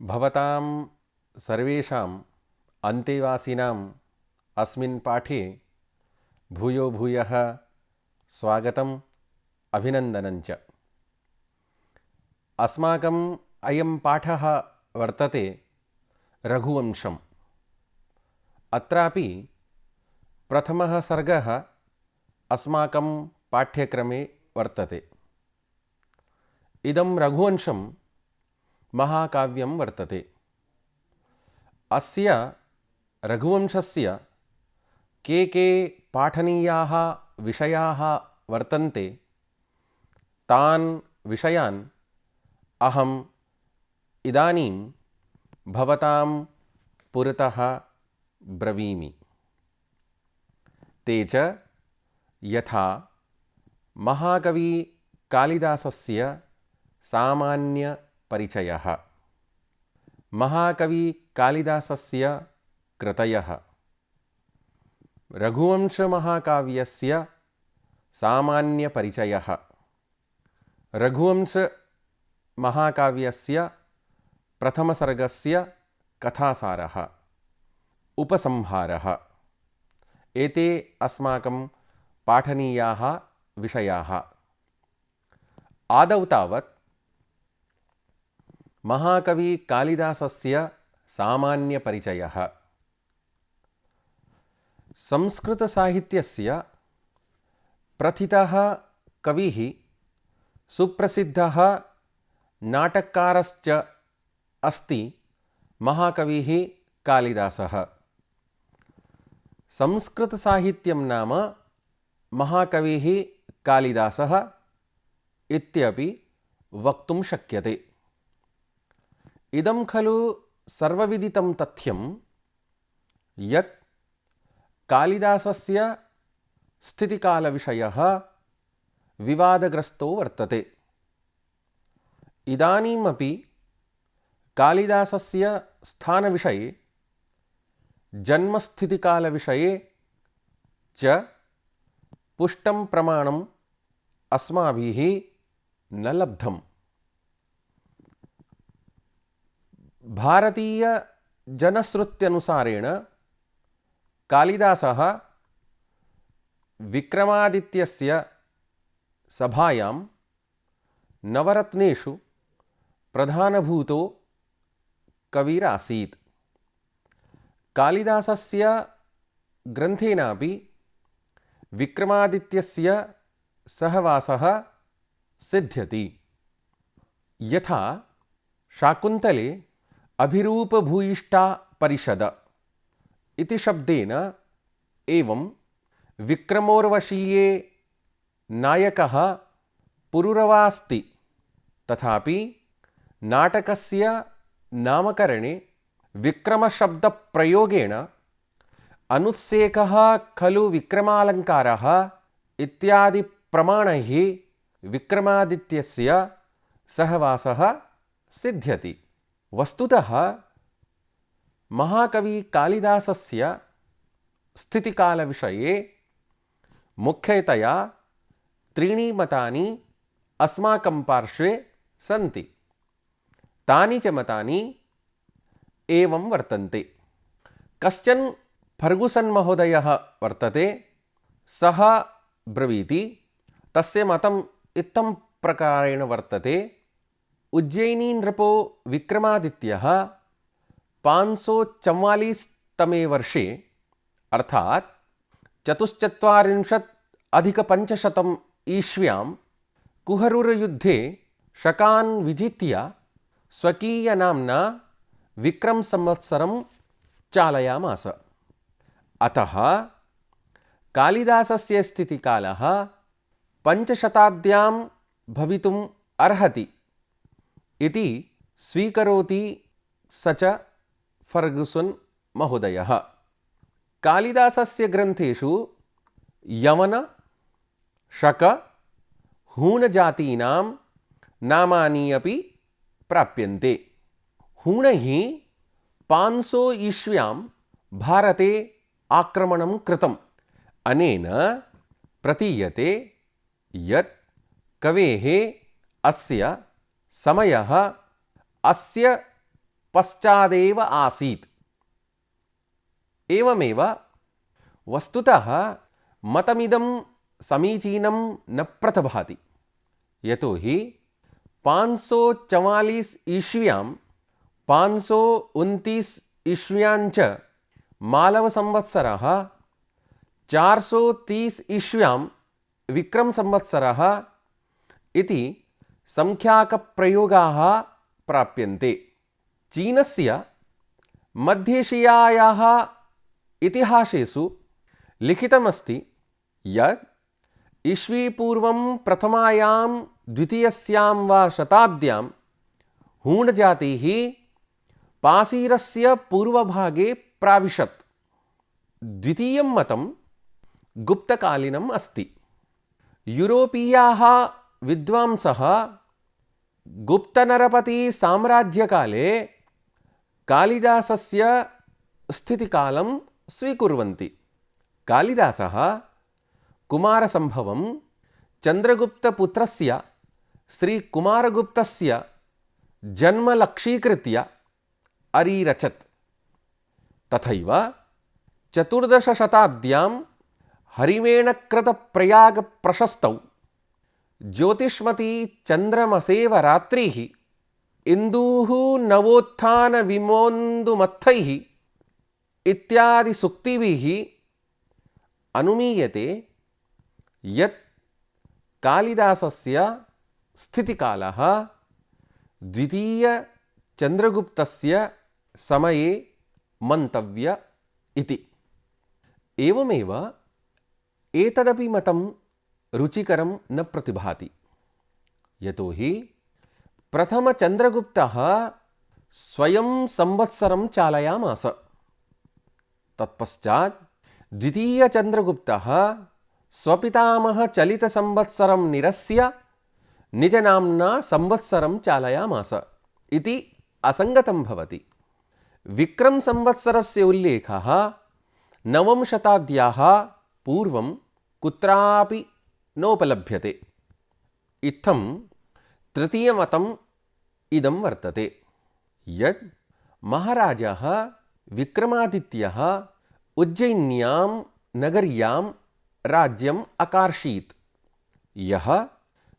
भवतां सर्वेषाम् अन्तेवासिनाम् अस्मिन् पाठे भूयो भूयः स्वागतम् अभिनन्दनञ्च। अस्माकम् अयं पाठः वर्तते रघुवंशम्। अत्रापि प्रथमः सर्गः अस्माकं पाठ्यक्रमे वर्तते। इदं रघुवंशं महाकाव्यं वर्तते। अस्य रघुवंशस्य के पाठनीयाः विषयाः वर्तन्ते तान् विषयान् अहम् इदानीं भवतां पुरतः ब्रवीमि। ते च यथा महाकवि कालिदासस्य सामान्यपरिचयः, महाकवि कालिदासस्य कृतयः, रघुवंशमहाकाव्यस्य सामान्यपरिचयः, रघुवंशमहाकाव्यस्य प्रथमसर्गस्य कथासारः, उपसंहारः, एते अस्माकं पाठनीयाः विषयाः। आदौ तावत् महाकवि कालिदासस्य सामान्यपरिचयः। संस्कृतसाहित्यस्य प्रथितः कविः, सुप्रसिद्धः नाटककारश्च अस्ति महाकविः कालिदासः। संस्कृतसाहित्यं नाम महाकविः कालिदासः इत्यपि वक्तुं शक्यते। इदं खलु सर्वविदितं तथ्यं यत् कालिदासस्य स्थितिकालविषयः विवादग्रस्तो वर्तते। इदानीमपि कालिदासस्य स्थानविषये, जन्मस्थितिकालविषये च पुष्टं प्रमाणम् अस्माभिः न लब्धम्। भारतीयजनश्रुत्यनुसारेण कालिदासः विक्रमादित्यस्य सभायां नवरत्नेषु प्रधानभूतो कविरासीत्। कालिदासस्य ग्रन्थेनापि विक्रमादित्यस्य सहवासः सिद्ध्यति। यथा शाकुन्तले अभिरूपभूयिष्ठा परिषद इति शब्देन एवं विक्रमोर्वशीये नायकः पुरुरवास्ति, तथापि नाटकस्य नामकरणे विक्रमशब्दप्रयोगेण अनुत्सेकः खलु विक्रमालङ्कारः इत्यादि प्रमाणैः विक्रमादित्यस्य सहवासः सिद्ध्यति। वस्तुतः महाकवि कालिदासस्य स्थितिकालविषये मुख्यतया त्रीणि मतानि अस्माकं पार्श्वे सन्ति। तानि च मतानि एवं वर्तन्ते। कश्चन फर्गुसन् महोदयः वर्तते, सः ब्रवीति, तस्य मतम् इत्थं प्रकारेण वर्तते। उज्जयिनी नृपो विक्रमादित्यः 544 तमे वर्षे अर्थात् 44+500 ईस्व्यां कुहरुरयुद्धे शकान् विजित्य स्वकीयनाम्ना विक्रम संवत्सरं चालयामास। अतः कालिदासस्य स्थितिकालः 5 शताब्द्यां भवितुम् अर्हति इति स्वीकरोति स च फर्गुसन् महोदयः। कालिदासस्य ग्रन्थेषु यवन, शक, हूणजातीनां नामानि अपि प्राप्यन्ते। हूणैः 500 ईस्व्यां भारते आक्रमणं कृतम्। अनेन प्रतीयते यत् कवेः अस्य समयः अस्य पश्चादेव आसीत्। एवमेव वस्तुतः मतमिदं समीचीनं न प्रतिभाति। यतोहि 544 ईस्व्यां 529 ईस्व्यां च मालवसंवत्सरः 430 ईस्व्यां विक्रमसंवत्सरः इति संख्याकप्रयोगाः प्राप्यन्ते। चीनस्य मध्यएशियायाः इतिहासेषु लिखितमस्ति यत् ईस्वीपूर्वं प्रथमायां द्वितीयस्यां वा शताब्द्यां हूणजातिः पासीरस्य पूर्वभागे प्राविशत्। द्वितीयं मतं गुप्तकालीनम् अस्ति। यूरोपीयाः विद्वांसः गुप्तनरपतिसाम्राज्यकाले कालिदासस्य स्थितिकालं स्वीकुर्वन्ति। कालिदासः कुमारसम्भवं चन्द्रगुप्तपुत्रस्य श्रीकुमारगुप्तस्य जन्म लक्ष्यीकृत्य अरिरचत्। तथैव 14 शताब्द्यां हरिवेणकृतप्रयागप्रशस्तौ ज्योतिष्मती चन्द्रमसेव रात्रिः इन्दुः नवोत्थानविमोन्दुमत्थैः इत्यादि सूक्तिभिः अनुमीयते यत् कालिदासस्य स्थितिकालः द्वितीयचन्द्रगुप्तस्य समये मन्तव्य इति। एवमेव एतदपि मतं रुचिकरं न प्रतिभाति। यतोहि प्रथमचन्द्रगुप्तः स्वयं संवत्सरं चालयामास। तत्पश्चात् द्वितीयचन्द्रगुप्तः स्वपितामहचलितसंवत्सरं निरस्य निजनाम्ना संवत्सरं चालयामास इति असङ्गतं भवति। विक्रमसंवत्सरस्य उल्लेखः नवमशताब्द्याः पूर्वं कुत्रापि नोपलभ्यते। इत्थं तृतीयमतम् इदं वर्तते यत् महाराजः विक्रमादित्यः उज्जयिन्यां नगर्यां राज्यम् अकार्षीत्, यः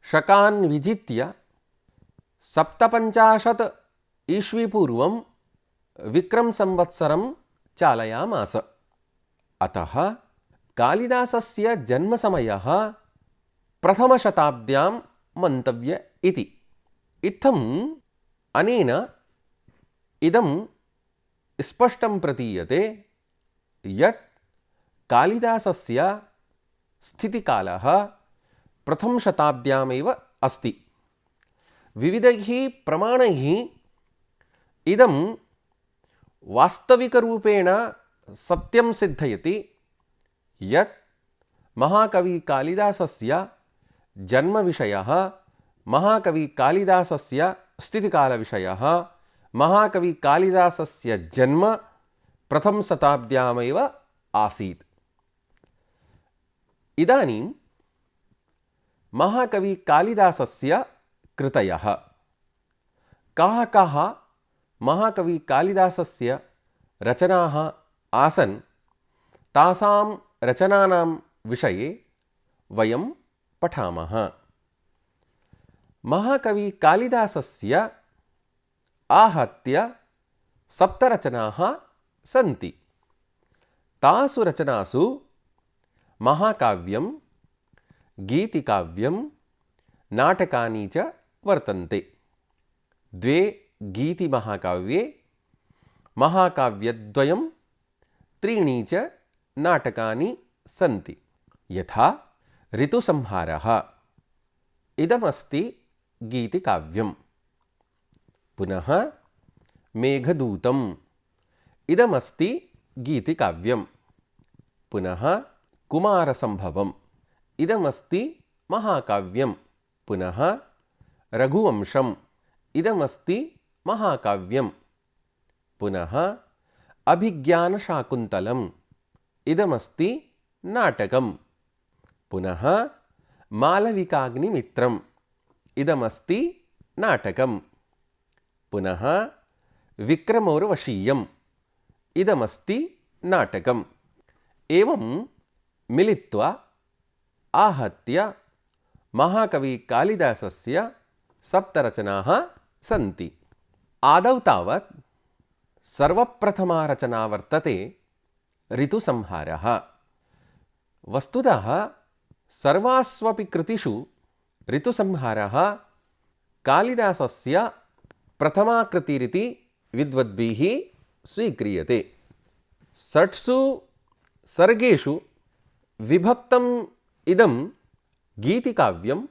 शकान् विजित्य 57 ईस्वीपूर्वं विक्रमसंवत्सरं चालयामास। अतः कालिदासस्य जन्मसमयः प्रथमशताब्द्यां मन्तव्य इति। इत्थम् अनेन इदं स्पष्टं प्रतीयते यत् कालिदासस्य स्थितिकालः प्रथमशताब्द्यामेव अस्ति। विविधैः प्रमाणैः इदं वास्तविकरूपेण सत्यं सिद्धयति यत् महाकविकालिदासस्य जन्मविषयः, महाकविकालिदासस्य स्थितिकालविषयः, महाकविकालिदासस्य जन्म प्रथमशताब्द्यामेव आसीत्। इदानीं महाकविकालिदासस्य कृतयः। काः काः महाकविकालिदासस्य रचनाः आसन्, तासां रचनानां विषये वयं पठामः। महाकविकालिदासस्य आहत्य 7 रचनाः सन्ति। तासु रचनासु महाकाव्यं, गीतिकाव्यं, नाटकानि च वर्तन्ते। 2 गीतिमहाकाव्ये, महाकाव्यद्वयं, 3 च नाटकानि सन्ति। यथा ऋतुसंहारः इदमस्ति गीतिकाव्यं। पुनः मेघदूतम् इदमस्ति गीतिकाव्यं। पुनः कुमारसम्भवम् इदमस्ति महाकाव्यं। पुनः रघुवंशम् इदमस्ति महाकाव्यं। पुनः अभिज्ञानशाकुन्तलम् इदमस्ति नाटकं। पुनः मालविकाग्निमित्रम् इदमस्ति नाटकं। पुनः विक्रमोर्वशीयम् इदमस्ति नाटकम्। एवं मिलित्वा आहत्य महाकविकालिदासस्य सप्तरचनाः सन्ति। आदौ तावत् सर्वप्रथमा रचना वर्तते ऋतुसंहारः। वस्तुतः सर्वास्वपि कृतिषु ऋतुसंहारः कालिदासस्य प्रथमा कृतिरिति विद्वद्भिः स्वीक्रियते। 6 सर्गेषु विभक्तम् इदं गीतिकाव्यं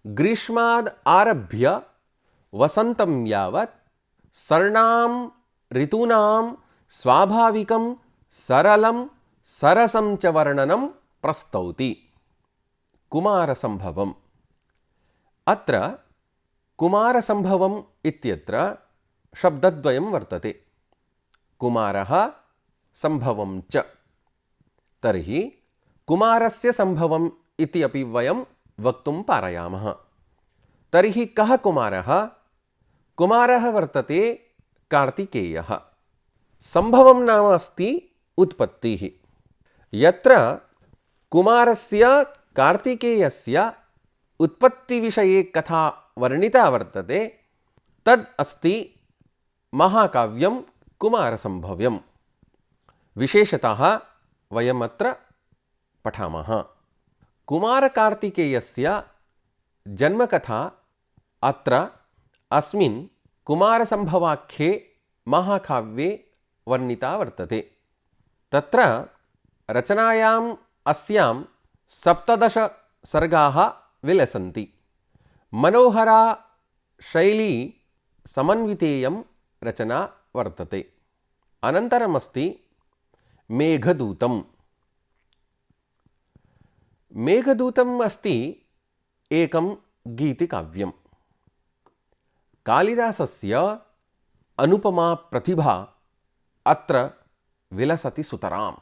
ग्रीष्माद् आरभ्य वसन्तं यावत् सर्णां ऋतूनां स्वाभाविकं सरलं सरसं च वर्णनं प्रस्तौति। कुमारसम्भवम्। अत्र कुमारसम्भवम् इत्यत्र शब्दद्वयं वर्तते, कुमारः सम्भवं च। तर्हि कुमारस्य सम्भवम् इति अपि वयं वक्तुं पारयामः। तर्हि कः कुमारः? कुमारः वर्तते कार्तिकेयः। सम्भवं नाम अस्ति उत्पत्तिः। यत्र कुमारस्य कार्तिकेयस्य उत्पत्तिविषये कथा वर्णिता वर्तते तद् अस्ति महाकाव्यं कुमारसम्भवम्। विशेषतः वयम् अत्र पठामः। कुमारकार्तिकेयस्य जन्मकथा अत्र अस्मिन् कुमारसम्भवाख्ये महाकाव्ये वर्णिता वर्तते। तत्र रचनायाम् अस्यां 17 सर्गाः विलसन्ति। मनोहरा शैली समन्वितेयं रचना वर्तते। अनन्तरमस्ति मेघदूतम्। मेघदूतम् अस्ति एकं गीतिकाव्यं। कालिदासस्य अनुपमा प्रतिभा अत्र विलसति सुतराम्।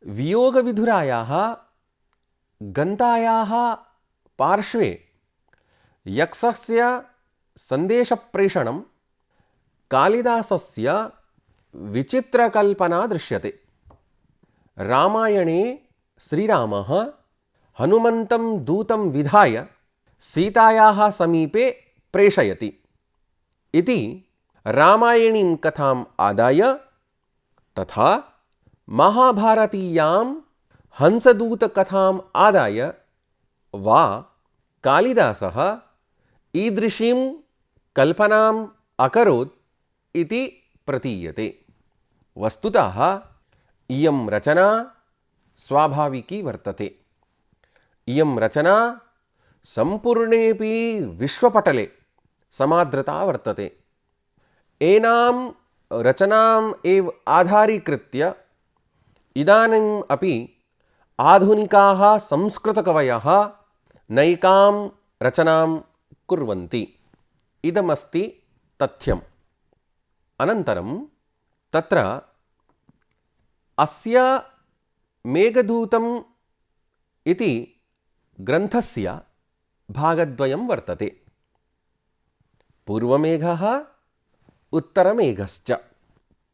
वियोगविधुरायाः गन्तायाः पार्श्वे यक्षस्य सन्देशप्रेषणं कालिदासस्य विचित्रकल्पना दृश्यते। रामायणे श्रीरामः हनुमन्तं दूतं विधाय सीतायाः समीपे प्रेषयति इति रामायणीं कथाम् आदाय, तथा महाभारतीयां हंसदूतकथाम् आदाय वा कालिदासः ईदृशीं कल्पनाम् अकरोत् इति प्रतीयते। वस्तुतः इयं रचना स्वाभाविकी वर्तते। इयं रचना सम्पूर्णेऽपि विश्वपटले समादृता वर्तते। एनां रचनाम् एव आधारीकृत्य इदानीम् अपि आधुनिकाः संस्कृतकवयः नैकां रचनां कुर्वन्ति। इदमस्ति तथ्यम्। अनन्तरं तत्र अस्य मेघदूतम् इति ग्रन्थस्य भागद्वयं वर्तते। पूर्वमेघः उत्तरमेघश्च।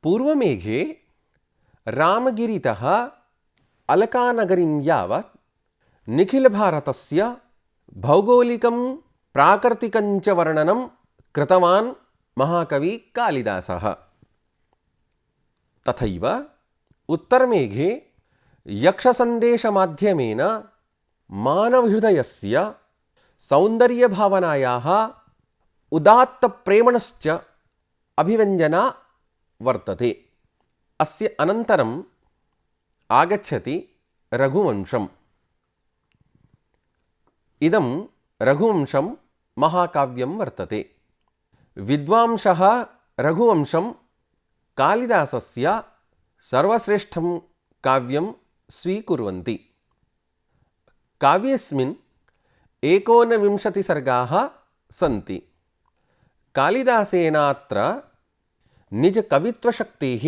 पूर्वमेघे रामगिरितः अलकानगरीं यावत् निखिलभारतस्य भौगोलिकं प्राकृतिकं च वर्णनं कृतवान् महाकवि कालिदासः। तथैव उत्तरमेघे यक्षसन्देशमाध्यमेन मानवहृदयस्य सौन्दर्यभावनायाः उदात्तप्रेमणश्च अभिव्यञ्जना वर्तते। अस्य अनन्तरम् आगच्छति रघुवंशम्। इदं रघुवंशं महाकाव्यं वर्तते। विद्वांसः रघुवंशं कालिदासस्य सर्वश्रेष्ठं काव्यं स्वीकुर्वन्ति। काव्येऽस्मिन् 29 सर्गाः सन्ति। कालिदासेनात्र निजकवित्वशक्तिः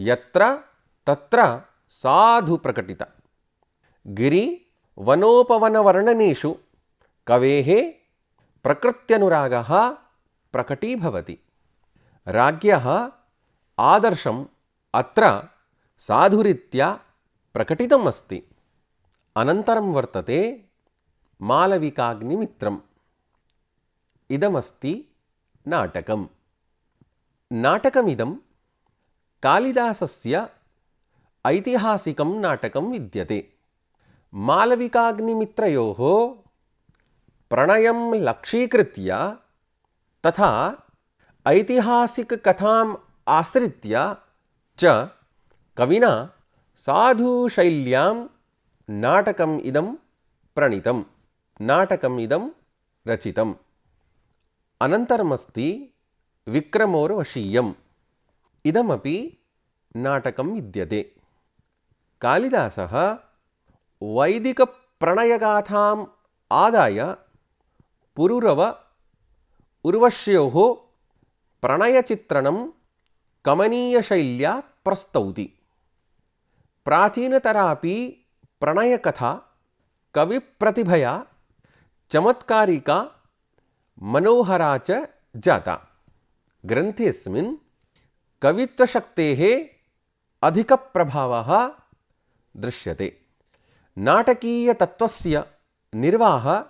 यत्र तत्र साधु प्रकटिता। गिरिवनोपवनवर्णनेषु कवेः प्रकृत्यनुरागः प्रकटीभवति। राज्ञः आदर्शम् अत्र साधुरीत्या प्रकटितम् अस्ति। अनन्तरं वर्तते मालविकाग्निमित्रम्। इदमस्ति नाटकम्। नाटकमिदं कालिदासस्य ऐतिहासिकं नाटकं विद्यते। मालविकाग्निमित्रयोः प्रणयं लक्ष्यीकृत्य तथा ऐतिहासिककथाम् आश्रित्य च कविना साधुशैल्यां नाटकम् इदं प्रणीतं, नाटकम् इदं रचितम्। अनन्तरमस्ति विक्रमोर्वशीयम्। इदमपि नाटकं विद्यते। कालिदासः वैदिकप्रणयगाथाम् आदाय पुरुरव उर्वश्योः प्रणयचित्रणं कमनीयशैल्या प्रस्तौति। प्राचीनतरापि प्रणयकथा कविप्रतिभया चमत्कारिका मनोहरा च जाता। ग्रन्थेऽस्मिन् कवित्वशक्तेः अधिकप्रभावः दृश्यते। नाटकीयतत्त्वस्य निर्वाहः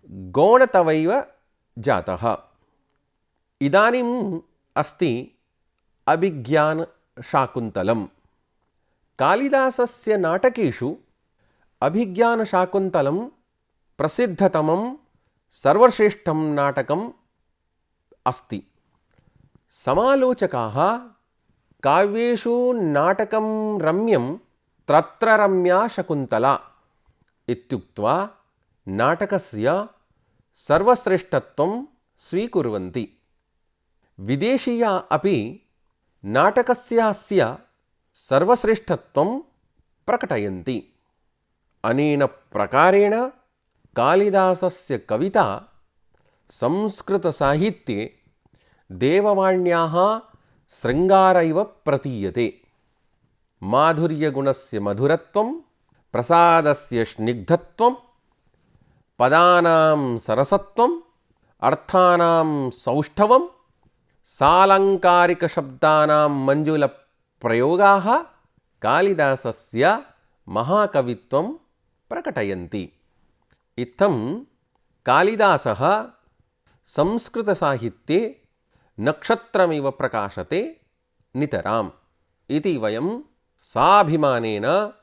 गौणतवैव जातः। इदानीम् अस्ति अभिज्ञानशाकुन्तलम्। कालिदासस्य नाटकेषु अभिज्ञानशाकुन्तलं प्रसिद्धतमं सर्वश्रेष्ठं नाटकम् अस्ति। समालोचकाः काव्येषु नाटकं रम्यं तत्र रम्या शकुन्तला इत्युक्त्वा नाटकस्य सर्वश्रेष्ठत्वं स्वीकुर्वन्ति। विदेशीया अपि नाटकस्यास्य सर्वश्रेष्ठत्वं प्रकटयन्ति। अनेन प्रकारेण कालिदासस्य कविता संस्कृतसाहित्ये देववाण्याः शृङ्गार इव प्रतीयते। माधुर्यगुणस्य मधुरत्वं, प्रसादस्य स्निग्धत्वं, पदानां सरसत्वं, अर्थानां सौष्ठवं, सालङ्कारिकशब्दानां मञ्जुलप्रयोगाः कालिदासस्य महाकवित्वं प्रकटयन्ति। इत्थं कालिदासः संस्कृतसाहित्ये नक्षत्रमिव प्रकाशते नितराम् इति वयं साभिमानेन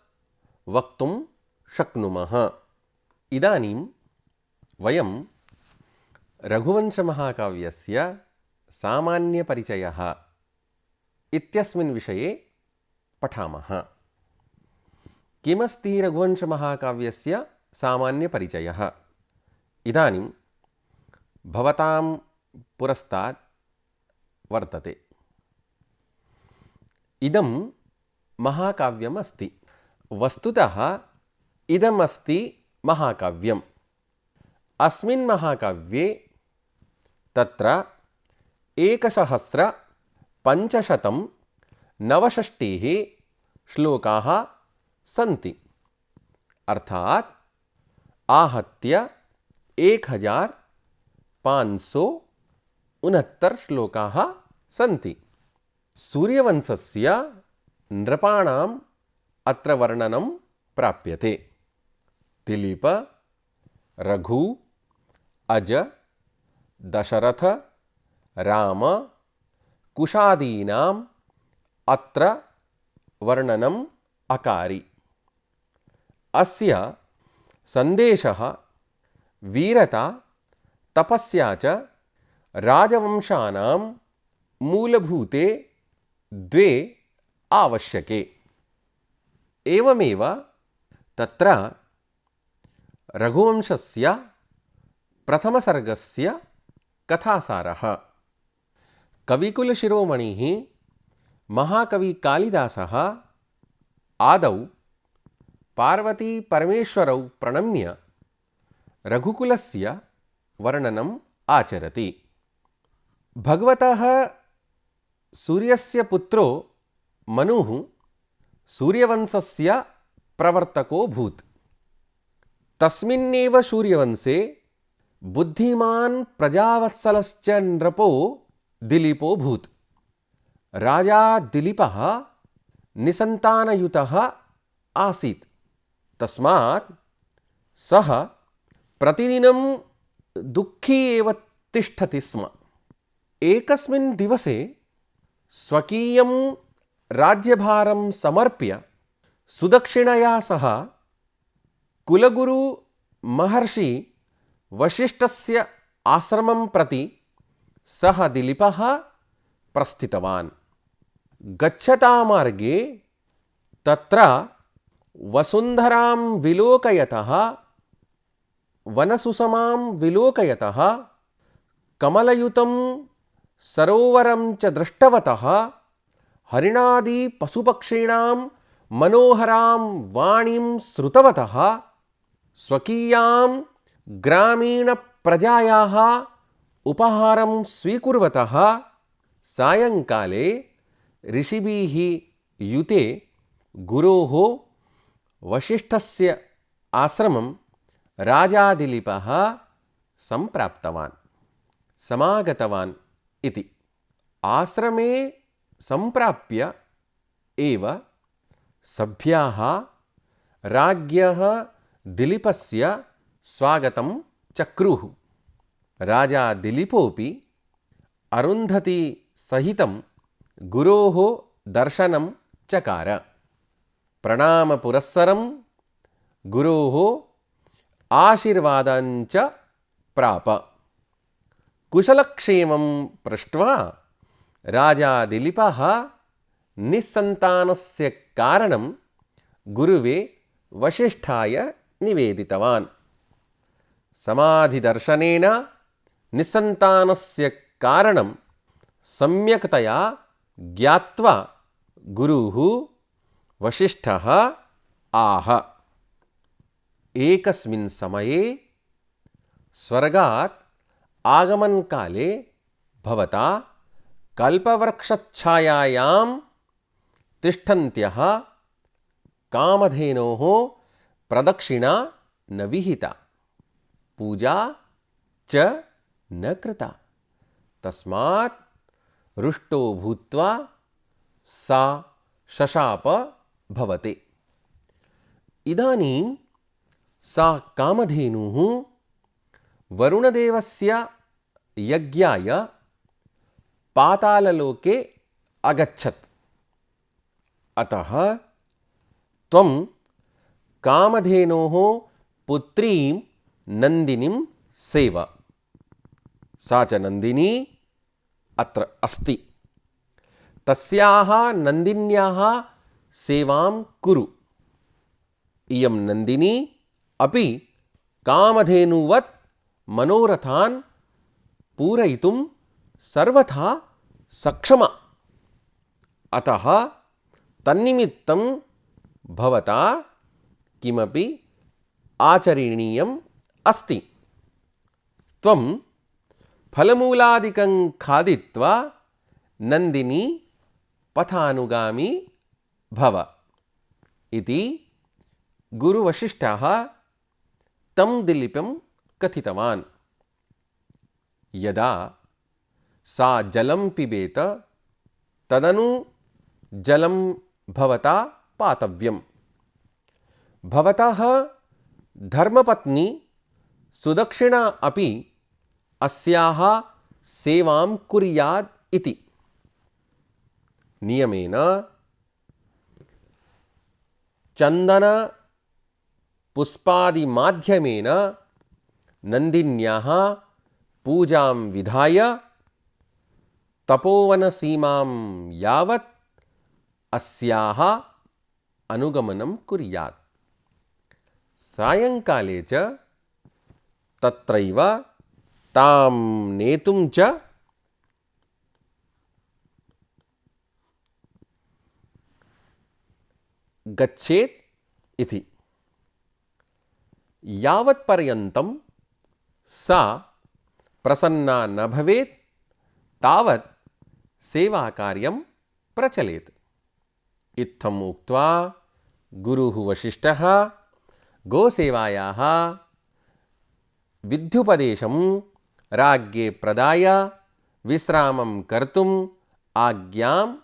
वक्तुं शक्नुमः। इदानीं वयं रघुवंशमहाकाव्यस्य सामान्यपरिचयः इत्यस्मिन् विषये पठामः। किमस्ति रघुवंशमहाकाव्यस्य सामान्यपरिचयः? इदानीं भवतां पुरस्तात् वर्तते। इदं महाकाव्यम् अस्ति। वस्तुतः इदमस्ति महाकाव्यम्। अस्मिन् महाकाव्ये तत्र 1569 श्लोकाः सन्ति। अर्थात् आहत्य 1569 श्लोकाः सन्ति। सूर्यवंशस्य नृपाणाम् अत्र वर्णनं प्राप्यते। दिलीप, रघु, अज, दशरथ, राम, कुशादीनाम् अत्र वर्णनम् अकारि। अस्य सन्देशः वीरता, तपस्या च राजवंशानां मूलभूते द्वे आवश्यके। एवमेव तत्र रघुवंशस्य प्रथमसर्गस्य कथासारः। कविकुलशिरोमणिः महाकवि कालिदासः आदौ पार्वतीपरमेश्वरौ प्रणम्य रघुकुलस्य वर्णनम् आचरति। भगवतः सूर्यस्य पुत्रो मनुः सूर्यवंशस्य प्रवर्तकोऽभूत्। तस्मिन्नेव सूर्यवंशे बुद्धिमान् प्रजावत्सलश्च नृपो दिलीपोऽभूत्। राजा दिलीपः निसन्तानयुतः आसीत्। तस्मात् सः प्रतिदिनं दुःखी एव तिष्ठति स्म। एकस्मिन् दिवसे स्वकीयं राज्यभारं समर्प्य सुदक्षिणया सह कुलगुरु महर्षि वसिष्ठस्य आश्रमं प्रति सः दिलीपः प्रस्थितवान्। गच्छता मार्गे तत्र वसुन्धरां विलोकयतः, वनसुषमां विलोकयतः, कमलयुतं सरोवरं च दृष्टवतः, हरिणादि पशुपक्षीणां मनोहरां वाणीं श्रुतवतः, स्वकीयां ग्रामीणप्रजायाः उपहारं स्वीकुर्वतः सायङ्काले ऋषिभिः युते गुरोः वसिष्ठस्य आश्रमं राजा दिलीपः सम्प्राप्तवान्, समागतवान् इति। आश्रमे सम्प्राप्य एव सभ्याः राज्ञः दिलीपस्य स्वागतं चक्रुः। राजा दिलीपोऽपि अरुन्धती सहितं गुरोः दर्शनं चकार। प्रणामपुरस्सरं गुरोः आशीर्वादञ्च प्राप। कुशलक्षेमं पृष्ट्वा राजा दिलीपः निस्सन्तानस्य कारणं गुरुवे वसिष्ठाय निवेदितवान्। समाधिदर्शनेन निस्सन्तानस्य कारणं सम्यक्तया ज्ञात्वा गुरुः वसिष्ठः आह। एकस्मिन् समये स्वर्गात् आगमनकाले भवता कल्पवृक्षच्छायायां तिष्ठन्त्यः कामधेनोः प्रदक्षिणा न विहिता, पूजा च न कृता। तस्मात् रुष्टो भूत्वा सा शशाप भवते। इदानीं सा कामधेनुः वरुणदेवस्य यज्ञाय पाताललोके अगच्छत्। अतः त्वं कामधेनोः पुत्रीं नन्दिनीं सेव। सा च नन्दिनी अत्र अस्ति। तस्याः नन्दिन्याः सेवां कुरु। इयं नन्दिनी अपि कामधेनुवत् मनोरथान् पूरयितुं सर्वथा सक्षमा। अतः तन्निमित्तं भवता किमपि आचरणीयम् अस्ति। त्वं फलमूलादिकं खादित्वा नन्दिनी पथानुगामी भव इति गुरुवसिष्ठः तं दिलीपं कथितवान्। यदा सा जलं पिबेत तदनु जलं भवता पातव्यम्। भवतः धर्मपत्नी सुदक्षिणा अपि अस्याः सेवां कुर्यात् इति। नियमेन चन्दन पुष्पादिमाध्यमेन नन्दिन्याः पूजां विधाय तपोवनसीमां यावत् अस्याः अनुगमनं कुर्यात्। सायङ्काले च तत्रैव तां नेतुं च गच्छेत् इति। यावत्पर्यन्तं सा प्रसन्ना न भवेत् तावत् सेवाकार्यं प्रचलेत्। इत्थम् उक्त्वा गुरुः वसिष्ठः गोसेवायाः विद्युपदेशं राज्ञे प्रदाय विश्रामं कर्तुम् आज्ञां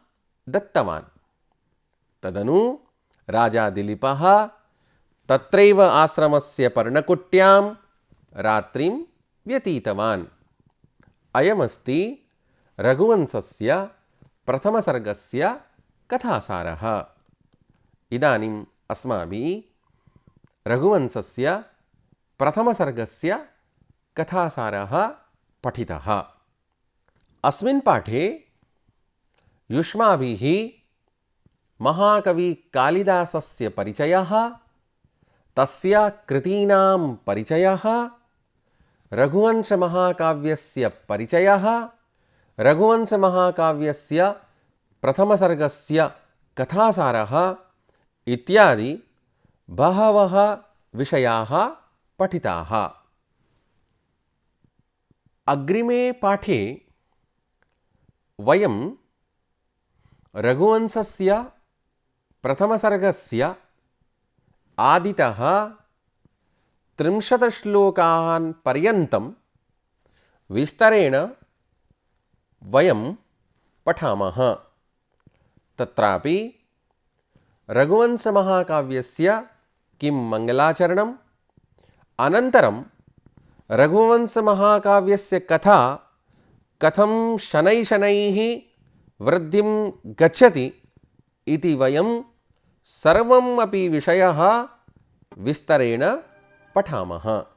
दत्तवान्। तदनु राजा दिलीपः तत्रैव आश्रमस्य पर्णकुट्यां रात्रिं व्यतीतवान्। अयमस्ति रघुवंशस्य प्रथमसर्गस्य कथासारः। इदानीम् अस्माभिः रघुवंशस्य प्रथमसर्गस्य कथासारः पठितः। अस्मिन् पाठे युष्माभिः महाकविकालिदासस्य परिचयः, तस्य कृतीनां परिचयः, रघुवंशमहाकाव्यस्य परिचयः, रघुवंशमहाकाव्यस्य प्रथमसर्गस्य कथासारः इत्यादि बहवः विषयाः पठिताः। अग्रिमे पाठे वयं रघुवंशस्य प्रथमसर्गस्य आदितः 30 श्लोकान् पर्यन्तं विस्तरेण वयं पठामः। तत्रापि रघुवंशमहाकाव्यस्य किं मङ्गलाचरणम्, अनन्तरं रघुवंशमहाकाव्यस्य कथा कथं शनैः शनैः वृद्धिं गच्छति इति वयं सर्वम् अपि विषयः विस्तरेण पठामः।